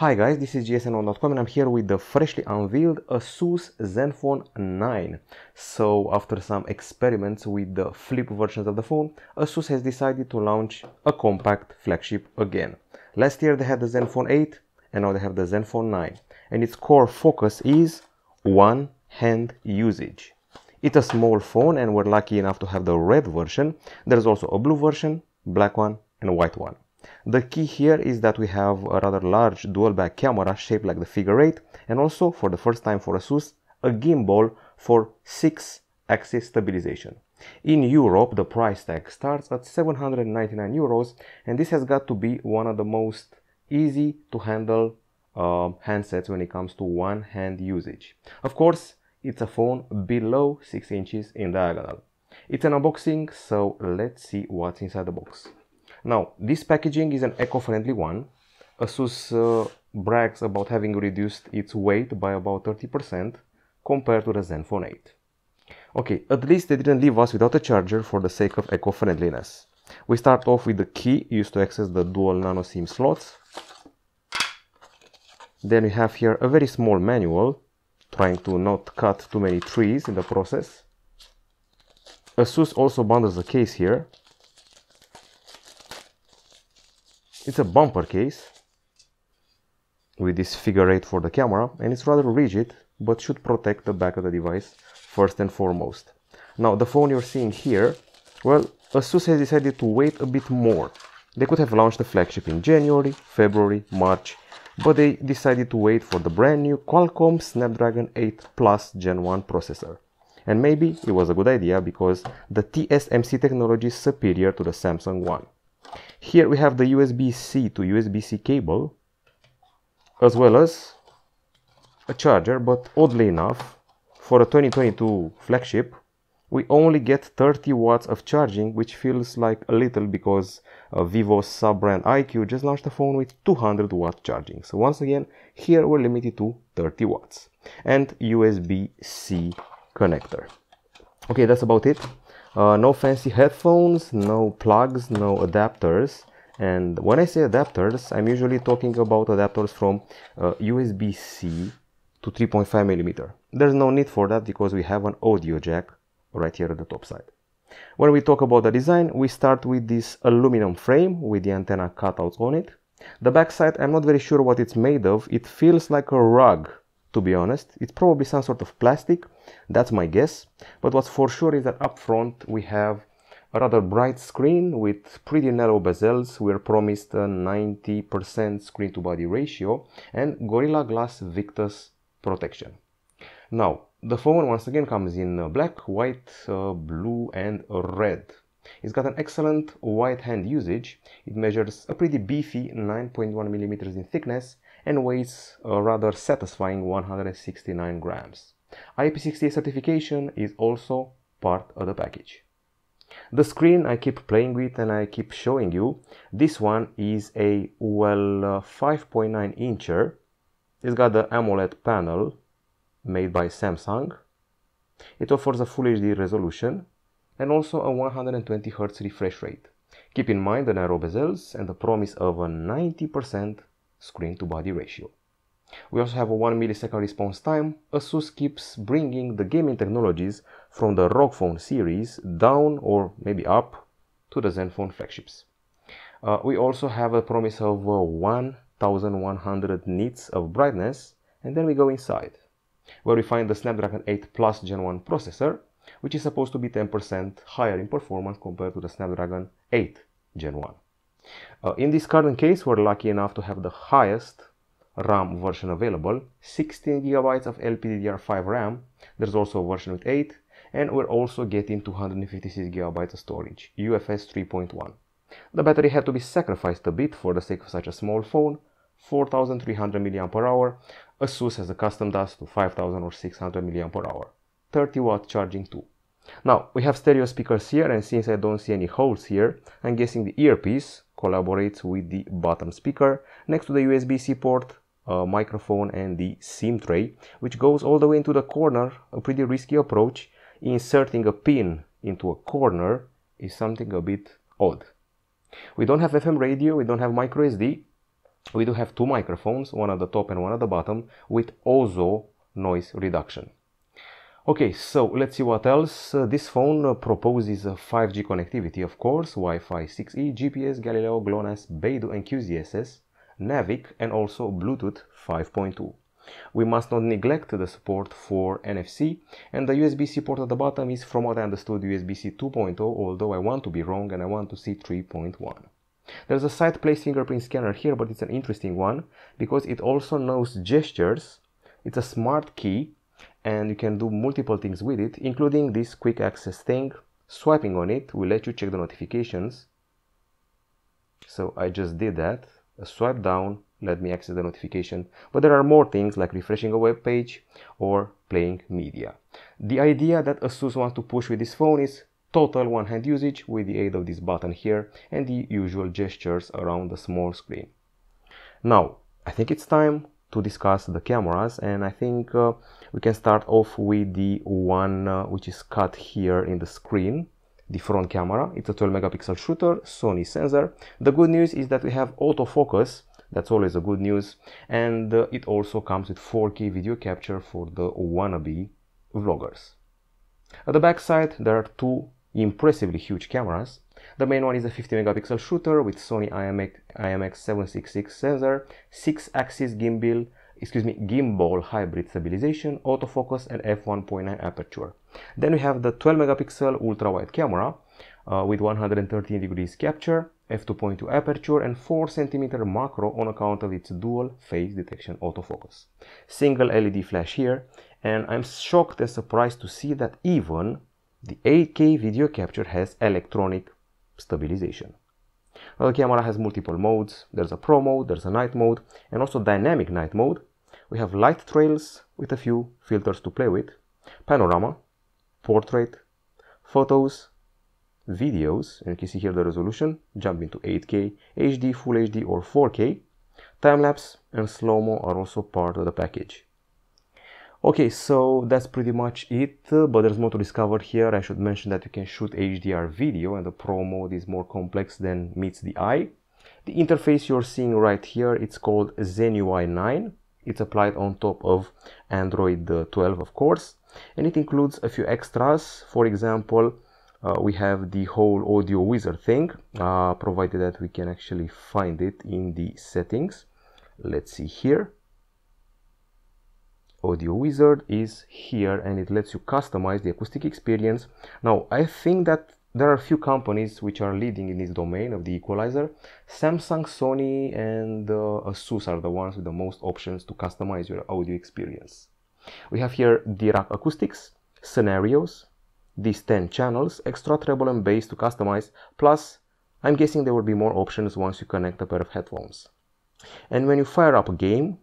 Hi guys, this is gsn1.com and I'm here with the freshly unveiled ASUS ZenFone 9. So after some experiments with the flip versions of the phone, ASUS has decided to launch a compact flagship again. Last year they had the ZenFone 8 and now they have the ZenFone 9. And its core focus is one hand usage. It's a small phone and we're lucky enough to have the red version. There's also a blue version, black one and a white one. The key here is that we have a rather large dual back camera shaped like the figure 8 and also for the first time for ASUS a gimbal for 6-axis stabilization. In Europe the price tag starts at 799 euros and this has got to be one of the most easy to handle handsets when it comes to one hand usage. Of course it's a phone below 6 inches in diagonal. It's an unboxing, so let's see what's inside the box. Now, this packaging is an eco-friendly one. ASUS brags about having reduced its weight by about 30% compared to the ZenFone 8. Okay, at least they didn't leave us without a charger for the sake of eco-friendliness. We start off with the key used to access the dual nano SIM slots. Then we have here a very small manual, trying to not cut too many trees in the process. ASUS also bundles a case here. It's a bumper case with this figure 8 for the camera and it's rather rigid but should protect the back of the device first and foremost. Now the phone you're seeing here, well, ASUS has decided to wait a bit more. They could have launched the flagship in January, February, March, but they decided to wait for the brand new Qualcomm Snapdragon 8 Plus Gen 1 processor. And maybe it was a good idea because the TSMC technology is superior to the Samsung one. Here we have the USB-C to USB-C cable, as well as a charger, but oddly enough, for a 2022 flagship, we only get 30 watts of charging, which feels like a little because Vivo's sub-brand iQOO just launched a phone with 200 watt charging. So once again, here we're limited to 30 watts and USB-C connector. Okay, that's about it. No fancy headphones, no plugs, no adapters. And when I say adapters, I'm usually talking about adapters from USB-C to 3.5mm. There's no need for that because we have an audio jack right here at the top side. When we talk about the design, we start with this aluminum frame with the antenna cutouts on it. The backside, I'm not very sure what it's made of. It feels like a rug, to be honest. It's probably some sort of plastic, that's my guess. But what's for sure is that up front we have a rather bright screen with pretty narrow bezels. We're promised a 90% screen to body ratio and Gorilla Glass Victus protection. Now, the phone once again comes in black, white, blue and red. It's got an excellent wide hand usage. It measures a pretty beefy 9.1mm in thickness and weighs a rather satisfying 169 grams. IP68 certification is also part of the package. The screen I keep playing with and I keep showing you, this one is a 5.9 incher. It's got the AMOLED panel made by Samsung. It offers a Full HD resolution and also a 120Hz refresh rate. Keep in mind the narrow bezels and the promise of a 90% screen to body ratio. We also have a 1 millisecond response time. ASUS keeps bringing the gaming technologies from the ROG Phone series down or maybe up to the ZenFone flagships. We also have a promise of 1100 nits of brightness, and then we go inside where we find the Snapdragon 8 Plus Gen 1 processor, which is supposed to be 10% higher in performance compared to the Snapdragon 8 Gen 1. In this current case, we're lucky enough to have the highest RAM version available, 16GB of LPDDR5 RAM. There's also a version with 8, and we're also getting 256GB of storage, UFS 3.1. The battery had to be sacrificed a bit for the sake of such a small phone, 4300 mAh. ASUS has accustomed us to 5000 or 600 mAh. 30 watt charging too. Now, we have stereo speakers here, and since I don't see any holes here, I'm guessing the earpiece collaborates with the bottom speaker next to the USB-C port, microphone and the SIM tray, which goes all the way into the corner. A pretty risky approach. Inserting a pin into a corner is something a bit odd. We don't have FM radio, we don't have micro SD, We do have two microphones, one at the top and one at the bottom, with also noise reduction. Okay, so let's see what else. This phone proposes 5G connectivity, of course, Wi-Fi 6E, GPS, Galileo, GLONASS, Beidou and QZSS, Navic, and also Bluetooth 5.2. We must not neglect the support for NFC, and the USB-C port at the bottom is, from what I understood, USB-C 2.0, although I want to be wrong and I want to see 3.1. There's a side-placed fingerprint scanner here, but it's an interesting one because it also knows gestures. It's a smart key and you can do multiple things with it, including this quick access thing. Swiping on it will let you check the notifications. So I just did that. A swipe down, let me access the notification. But there are more things like refreshing a web page or playing media. The idea that ASUS wants to push with this phone is total one-hand usage with the aid of this button here and the usual gestures around the small screen. Now, I think it's time to discuss the cameras, and I think we can start off with the one which is cut here in the screen, the front camera. It's a 12 megapixel shooter, Sony sensor. The good news is that we have autofocus. That's always a good news, and it also comes with 4K video capture for the wannabe vloggers. At the back side there are two impressively huge cameras. The main one is a 50 megapixel shooter with Sony IMX766 sensor, 6-axis gimbal hybrid stabilization, autofocus and f1.9 aperture. Then we have the 12 megapixel ultra-wide camera with 113 degrees capture, f2.2 aperture and 4 cm macro on account of its dual phase detection autofocus. Single LED flash here, and I'm shocked and surprised to see that even the 8K video capture has electronic stabilization. Now the camera has multiple modes. There's a pro mode, there's a night mode, and also dynamic night mode. We have light trails with a few filters to play with, panorama, portrait, photos, videos, and you can see here the resolution, jump into 8K, HD, Full HD or 4K. Time-lapse and slow-mo are also part of the package. Okay, so that's pretty much it, but there's more to discover here. I should mention that you can shoot HDR video and the Pro mode is more complex than meets the eye. The interface you're seeing right here, it's called Zen UI 9. It's applied on top of Android 12, of course, and it includes a few extras. For example, we have the whole audio wizard thing, provided that we can actually find it in the settings. Let's see here. Audio wizard is here and it lets you customize the acoustic experience. Now, I think that there are a few companies which are leading in this domain of the equalizer. Samsung, Sony and ASUS are the ones with the most options to customize your audio experience. We have here Dirac acoustics, scenarios, these 10 channels, extra treble and bass to customize, plus I'm guessing there will be more options once you connect a pair of headphones. And when you fire up a game,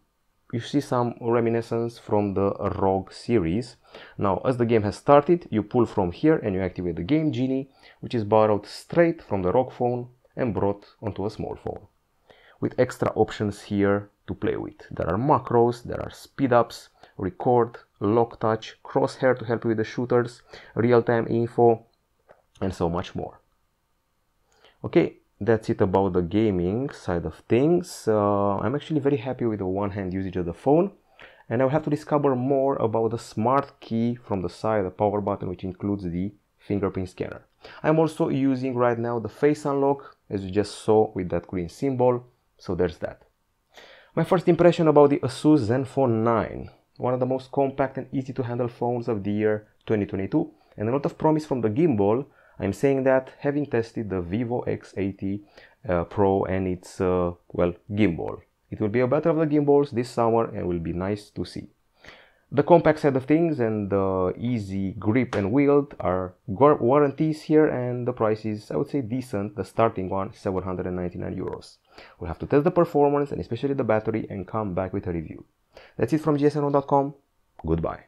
you see some reminiscence from the ROG series. Now, as the game has started, you pull from here and you activate the game Genie, which is borrowed straight from the ROG phone and brought onto a small phone, with extra options here to play with. There are macros, there are speed ups, record, lock touch, crosshair to help you with the shooters, real-time info, and so much more. Okay, that's it about the gaming side of things. I'm actually very happy with the one-hand usage of the phone, and I'll have to discover more about the smart key from the side, the power button, which includes the fingerprint scanner. I'm also using right now the face unlock, as you just saw with that green symbol, so there's that. My first impression about the ASUS ZenFone 9, one of the most compact and easy to handle phones of the year 2022, and a lot of promise from the gimbal. I'm saying that having tested the Vivo X80 Pro and its, well, gimbal. It will be a battle of the gimbals this summer and will be nice to see. The compact side of things and the easy grip and wield are warranties here, and the price is, I would say, decent. The starting one, 799 euros. We'll have to test the performance and especially the battery and come back with a review. That's it from gsn.com. Goodbye.